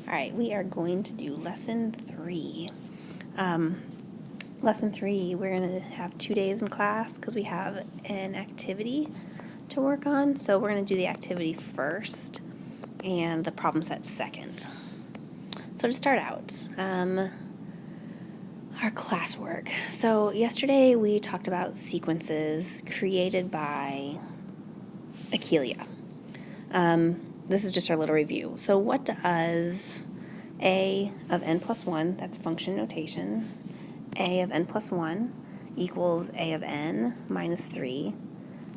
All right, we are going to do lesson 3. Lesson 3, we're going to have 2 days in class because we have an activity to work on. So we're going to do the activity first and the problem set second. So to start out, our classwork. So yesterday we talked about sequences created by Akelia. This is just our little review. So what does a of n plus 1, that's function notation, a of n plus 1 equals a of n minus 3,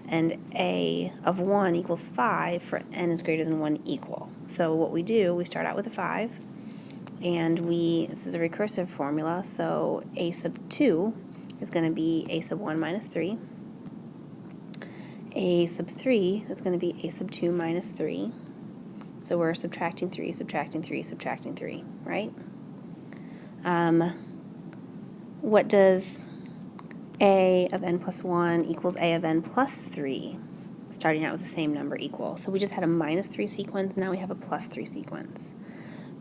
and a of 1 equals 5 for n is greater than 1 equal. So what we do, we start out with a 5, and this is a recursive formula, so a sub 2 is going to be a sub 1 minus 3. A sub 3 is going to be a sub 2 minus 3. So we're subtracting 3, subtracting 3, subtracting 3, right? What does a of n plus 1 equals a of n plus 3? Starting out with the same number equal. So we just had a minus 3 sequence, now we have a plus 3 sequence.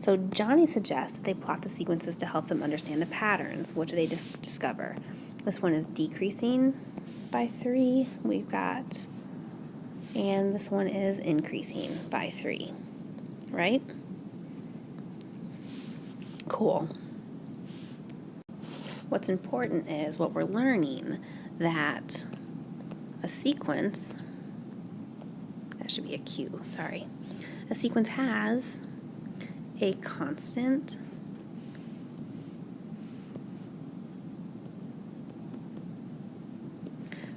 So Johnny suggests that they plot the sequences to help them understand the patterns. What do they discover? This one is decreasing by 3, we've got, and this one is increasing by 3, right? Cool. What's important is what we're learning, that a sequence, that should be a Q, sorry. A sequence has a constant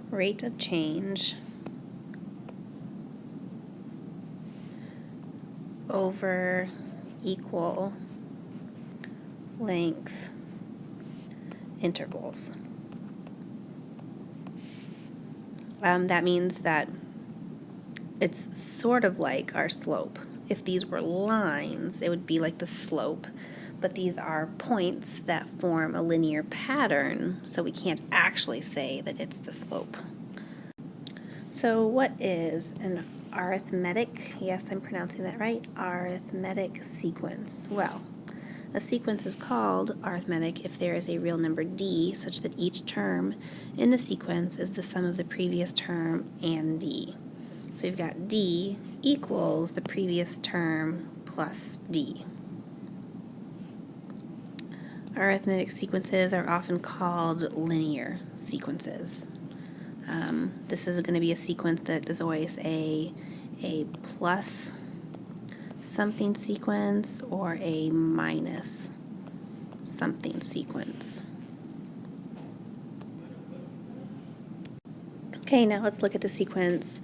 rate of change over equal length intervals. That means that it's sort of like our slope. If these were lines, it would be like the slope, but these are points that form a linear pattern, so we can't actually say that it's the slope. So what is an arithmetic, yes, I'm pronouncing that right, arithmetic sequence? Well, a sequence is called arithmetic if there is a real number d such that each term in the sequence is the sum of the previous term and d. So we've got d equals the previous term plus d. Arithmetic sequences are often called linear sequences. This is going to be a sequence that is always a plus something sequence or a minus something sequence. Okay, now let's look at the sequence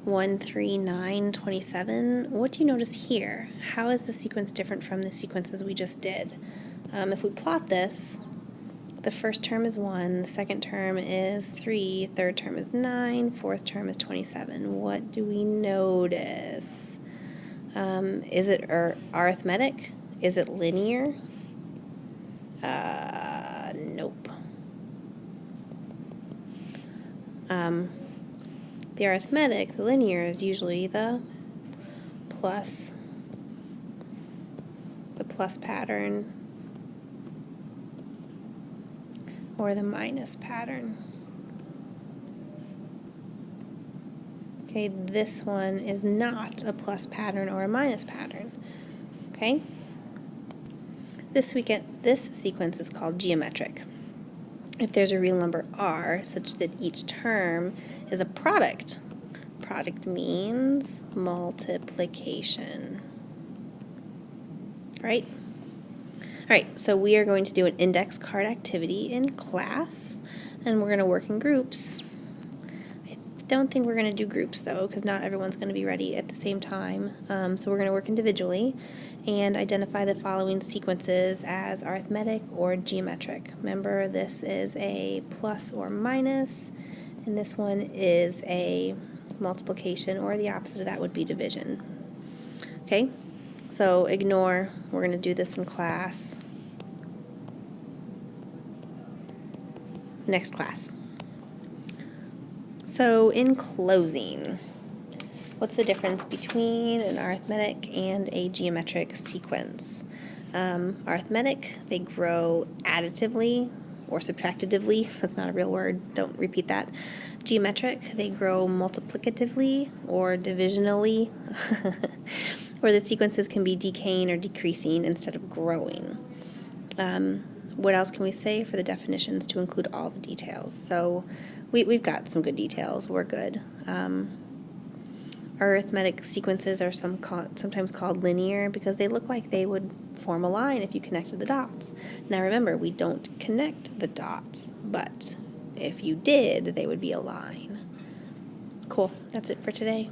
1, 3, 9, 27. What do you notice here? How is the sequence different from the sequences we just did? If we plot this, the first term is 1, the second term is 3, third term is 9, fourth term is 27. What do we notice? Is it arithmetic? Is it linear? Nope. The arithmetic, the linear, is usually the plus pattern or the minus pattern. Okay, this one is not a plus pattern or a minus pattern. Okay? This sequence is called geometric. If there's a real number r such that each term is a product, product means multiplication. Right? Alright, so we are going to do an index card activity in class, and we're going to work in groups. I don't think we're going to do groups though, because not everyone's going to be ready at the same time. So we're going to work individually and identify the following sequences as arithmetic or geometric. Remember, this is a plus or minus, and this one is a multiplication, or the opposite of that would be division. Okay, so ignore, we're going to do this in class. Next class. So in closing, what's the difference between an arithmetic and a geometric sequence? Arithmetic, they grow additively or subtractively. That's not a real word. Don't repeat that. Geometric, they grow multiplicatively or divisionally, or the sequences can be decaying or decreasing instead of growing. What else can we say for the definitions to include all the details? So we've got some good details. We're good. Arithmetic sequences are sometimes called linear because they look like they would form a line if you connected the dots. Now remember, we don't connect the dots, but if you did, they would be a line. Cool. That's it for today.